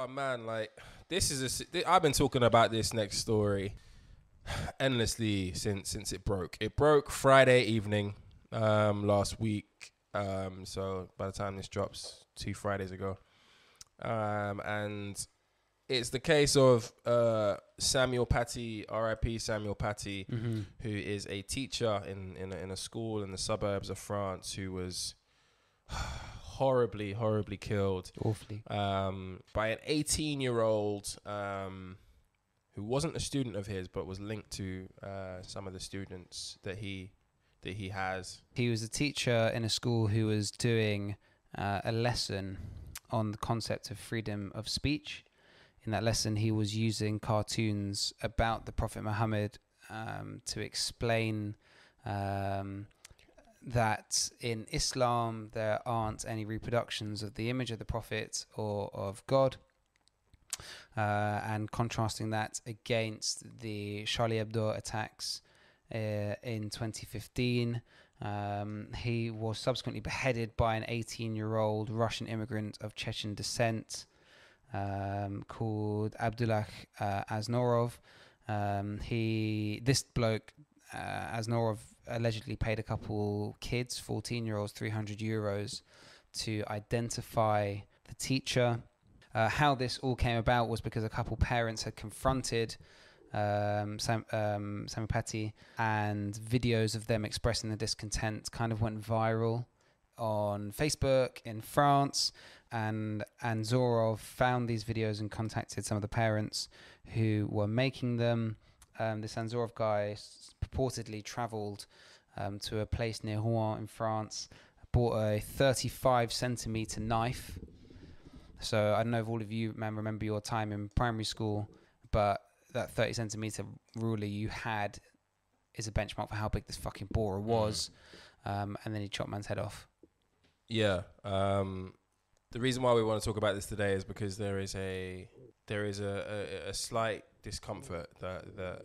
Oh man, like I've been talking about this next story endlessly since it broke. It broke Friday evening last week. So by the time this drops, 2 Fridays ago. And it's the case of Samuel Paty, R.I.P. Samuel Paty, who is a teacher in a school in the suburbs of France, who was horribly killed, awfully, by an 18-year-old who wasn't a student of his, but was linked to some of the students that he has. He was a teacher in a school who was doing a lesson on the concept of freedom of speech. In that lesson, he was using cartoons about the Prophet Muhammad to explain that in Islam there aren't any reproductions of the image of the Prophet or of God, and contrasting that against the Charlie Hebdo attacks in 2015. He was subsequently beheaded by an 18-year-old Russian immigrant of Chechen descent called Abdullah Aznorov. This bloke, Aznorov, allegedly paid a couple kids, 14-year-olds, 300 euros to identify the teacher. How this all came about was because a couple parents had confronted Samuel Paty, and videos of them expressing their discontent kind of went viral on Facebook in France, and Zorov found these videos and contacted some of the parents who were making them. This Anzorov guy purportedly travelled to a place near Rouen in France, bought a 35 centimetre knife. So I don't know if all of you, man, remember your time in primary school, but that 30 centimetre ruler you had is a benchmark for how big this fucking borer was. And then he chopped man's head off. Yeah. The reason why we want to talk about this today is because there is a slight discomfort that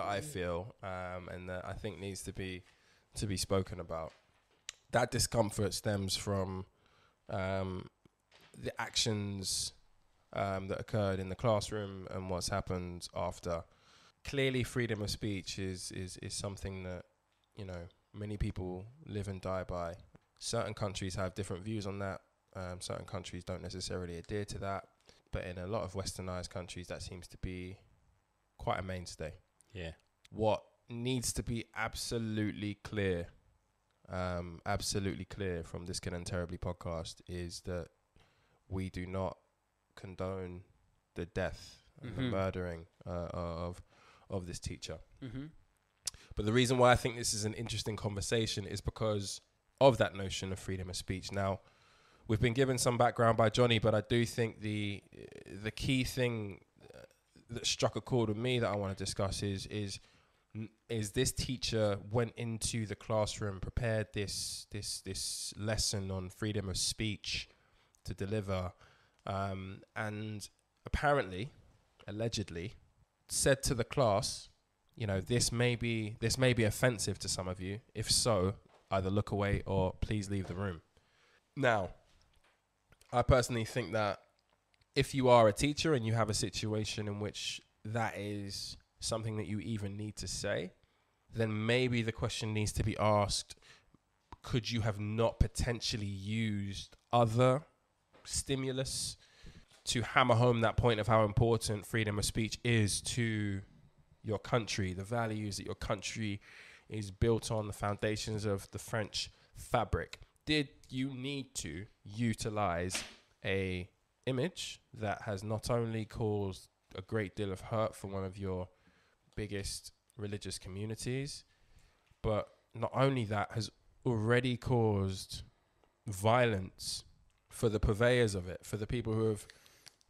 I feel, and that I think needs to be spoken about. That discomfort stems from the actions that occurred in the classroom and what's happened after. Clearly, freedom of speech is something that, you know, many people live and die by. Certain countries have different views on that. Certain countries don't necessarily adhere to that. But in a lot of westernized countries, that seems to be quite a mainstay. Yeah. What needs to be absolutely clear from this Good and Terribly podcast is that we do not condone the death and the murdering of this teacher. But the reason why I think this is an interesting conversation is because of that notion of freedom of speech. Now, we've been given some background by Johnny, but I do think the key thing that struck a chord with me that I want to discuss is this teacher went into the classroom, prepared this lesson on freedom of speech to deliver, and apparently, allegedly, said to the class, you know, this may be offensive to some of you. If so, either look away or please leave the room. Now, I personally think that if you are a teacher and you have a situation in which that is something that you even need to say, then maybe the question needs to be asked, could you have not potentially used other stimulus to hammer home that point of how important freedom of speech is to your country, the values that your country is built on, the foundations of the French fabric? Did you need to utilize a image that has not only caused a great deal of hurt for one of your biggest religious communities, but not only that, has already caused violence for the purveyors of it, for the people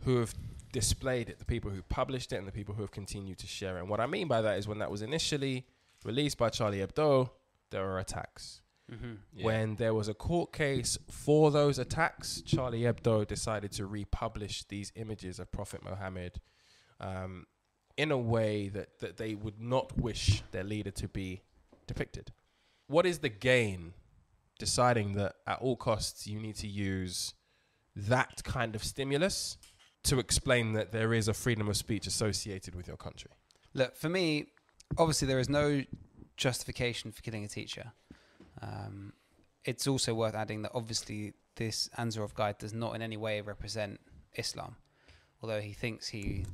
who have displayed it, the people who published it, and the people who have continued to share it? And what I mean by that is when that was initially released by Charlie Hebdo, there were attacks. Yeah. When there was a court case for those attacks, Charlie Hebdo decided to republish these images of Prophet Muhammad in a way that they would not wish their leader to be depicted. What is the gain deciding that at all costs you need to use that kind of stimulus to explain that there is a freedom of speech associated with your country? Look, for me, obviously there is no justification for killing a teacher. It's also worth adding that obviously this Anzorov guy does not in any way represent Islam, although he thinks he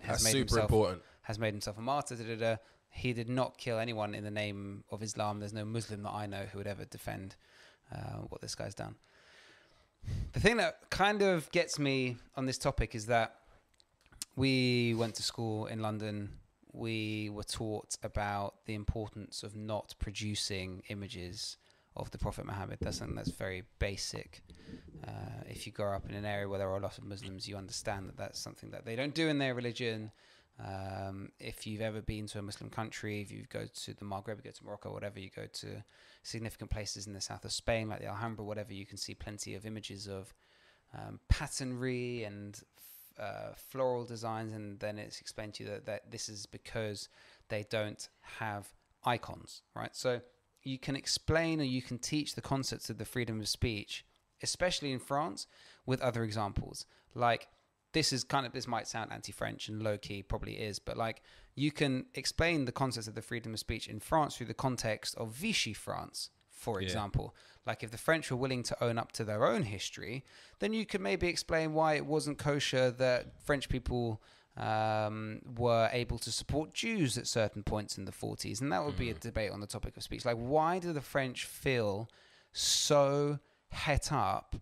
has made himself a martyr. He did not kill anyone in the name of Islam. There's no Muslim that I know who would ever defend what this guy's done. The thing that kind of gets me on this topic is that we went to school in London. We were taught about the importance of not producing images of the Prophet Muhammad. That's something that's very basic. If you grow up in an area where there are a lot of Muslims, you understand that that's something that they don't do in their religion. If you've ever been to a Muslim country, if you go to the Maghreb, you go to Morocco, whatever, you go to significant places in the south of Spain, like the Alhambra, whatever, you can see plenty of images of patternry and floral designs, and then it's explained to you that this is because they don't have icons, right? So you can explain or you can teach the concepts of the freedom of speech, especially in France, with other examples. Like, this might sound anti-French and low-key, probably is, but like, you can explain the concepts of the freedom of speech in France through the context of Vichy France, for example. Like, if the French were willing to own up to their own history, then you could maybe explain why it wasn't kosher that French people were able to support Jews at certain points in the 40s. And that would be a debate on the topic of speech. Like, why do the French feel so het up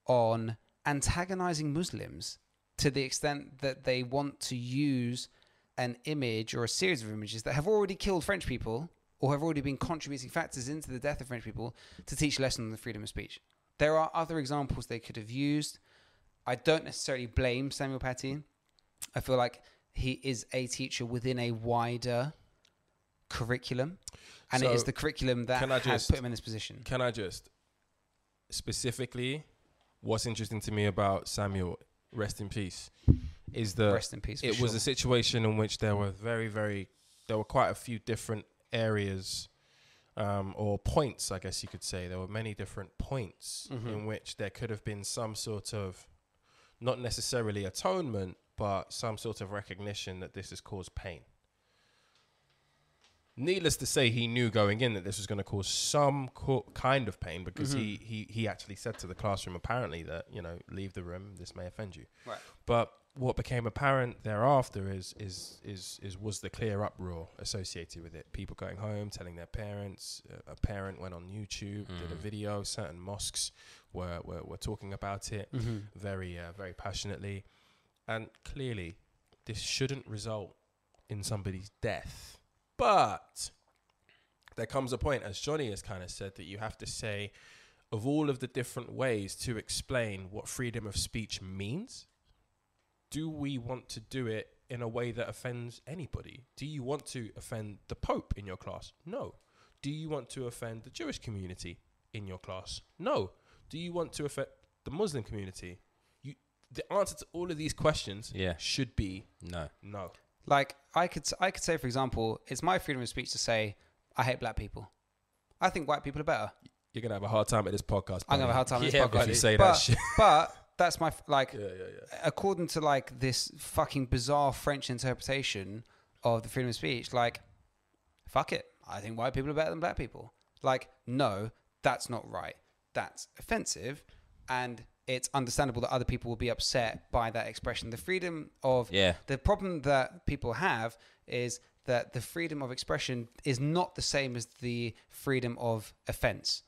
on antagonizing Muslims to the extent that they want to use an image or a series of images that have already killed French people or have already been contributing factors into the death of French people to teach a lesson on the freedom of speech? There are other examples they could have used. I don't necessarily blame Samuel Paty. I feel like he is a teacher within a wider curriculum, and it is the curriculum that has put him in this position. Can I just, specifically, what's interesting to me about Samuel, rest in peace, is that rest in peace, it was a situation in which there were there were quite a few different areas or points, I guess you could say. There were many different points in which there could have been some sort of, not necessarily atonement, but some sort of recognition that this has caused pain. Needless to say, he knew going in that this was going to cause some kind of pain, because he actually said to the classroom, apparently, that, you know, leave the room, this may offend you. Right. But what became apparent thereafter was the clear uproar associated with it. People going home, telling their parents. A parent went on YouTube, did a video. Certain mosques were talking about it very passionately. And clearly, this shouldn't result in somebody's death. But there comes a point, as Johnny has kind of said, that you have to say, of all of the different ways to explain what freedom of speech means, do we want to do it in a way that offends anybody? Do you want to offend the Pope in your class? No. Do you want to offend the Jewish community in your class? No. Do you want to offend the Muslim community? The answer to all of these questions should be no. Like, I could say, for example, it's my freedom of speech to say, I hate black people. I think white people are better. You're going to have a hard time at this podcast. I'm going to have a hard time at this podcast. If you say that shit. But that's my, according to, like, this fucking bizarre French interpretation of the freedom of speech, like, fuck it. I think white people are better than black people. Like, no, that's not right. That's offensive. And it's understandable that other people will be upset by that expression. The freedom of... The problem that people have is that the freedom of expression is not the same as the freedom of offense.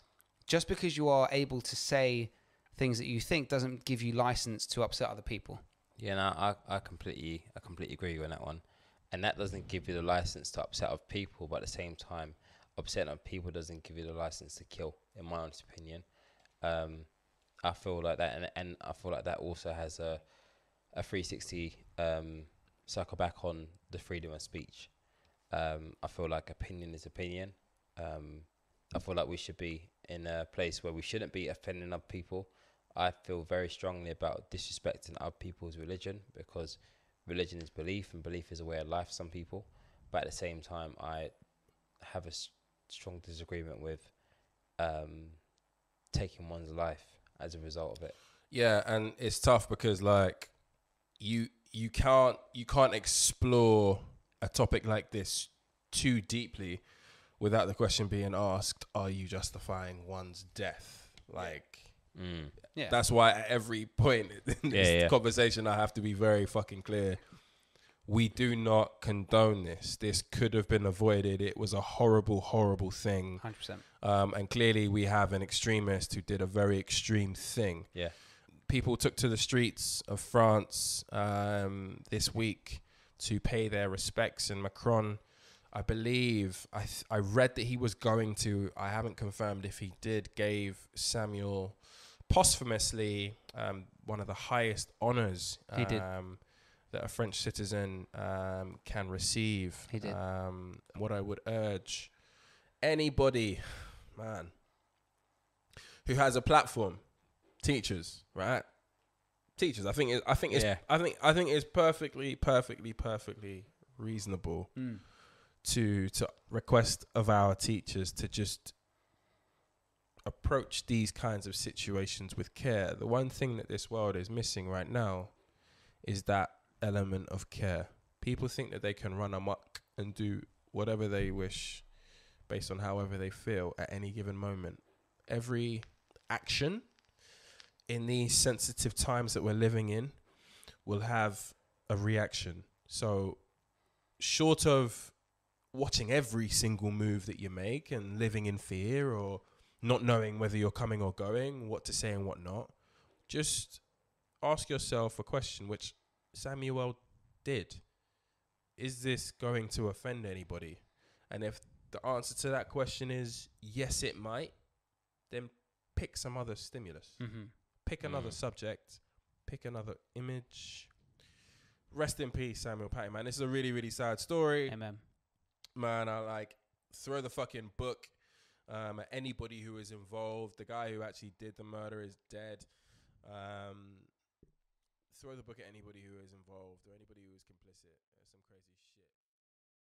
Just because you are able to say things that you think doesn't give you license to upset other people. Yeah, no, I completely agree with that one. And that doesn't give you the license to upset other people, but at the same time, upsetting other people doesn't give you the license to kill, in my honest opinion. I feel like that, and I feel like that also has a 360 circle back on the freedom of speech. I feel like opinion is opinion. I feel like we should be in a place where we shouldn't be offending other people. I feel very strongly about disrespecting other people's religion, because religion is belief, and belief is a way of life for some people. But at the same time, I have a strong disagreement with taking one's life as a result of it. Yeah, and it's tough because like you can't explore a topic like this too deeply without the question being asked, are you justifying one's death? Like that's why at every point in this conversation I have to be very fucking clear. We do not condone this. This could have been avoided. It was a horrible, horrible thing. 100%. And clearly we have an extremist who did a very extreme thing. Yeah. People took to the streets of France this week to pay their respects. And Macron, I believe, I read that he was going to, I haven't confirmed if he did, gave Samuel posthumously one of the highest honours. He did. That a French citizen can receive. He did. What I would urge anybody, man, who has a platform, teachers, right? Teachers, I think it's perfectly reasonable to request of our teachers to just approach these kinds of situations with care. The one thing that this world is missing right now is that element of care. People think that they can run amok and do whatever they wish based on however they feel at any given moment. Every action in these sensitive times that we're living in will have a reaction. So short of watching every single move that you make and living in fear or not knowing whether you're coming or going, what to say and what not, just ask yourself a question, which Samuel did. Is this going to offend anybody? And if the answer to that question is yes, it might, then pick some other stimulus. Pick another subject. Pick another image. Rest in peace, Samuel Paty, man. This is a really, really sad story. Amen. Man, I throw the fucking book at anybody who is involved. The guy who actually did the murder is dead. Throw the book at anybody who is involved or anybody who is complicit. Some crazy shit.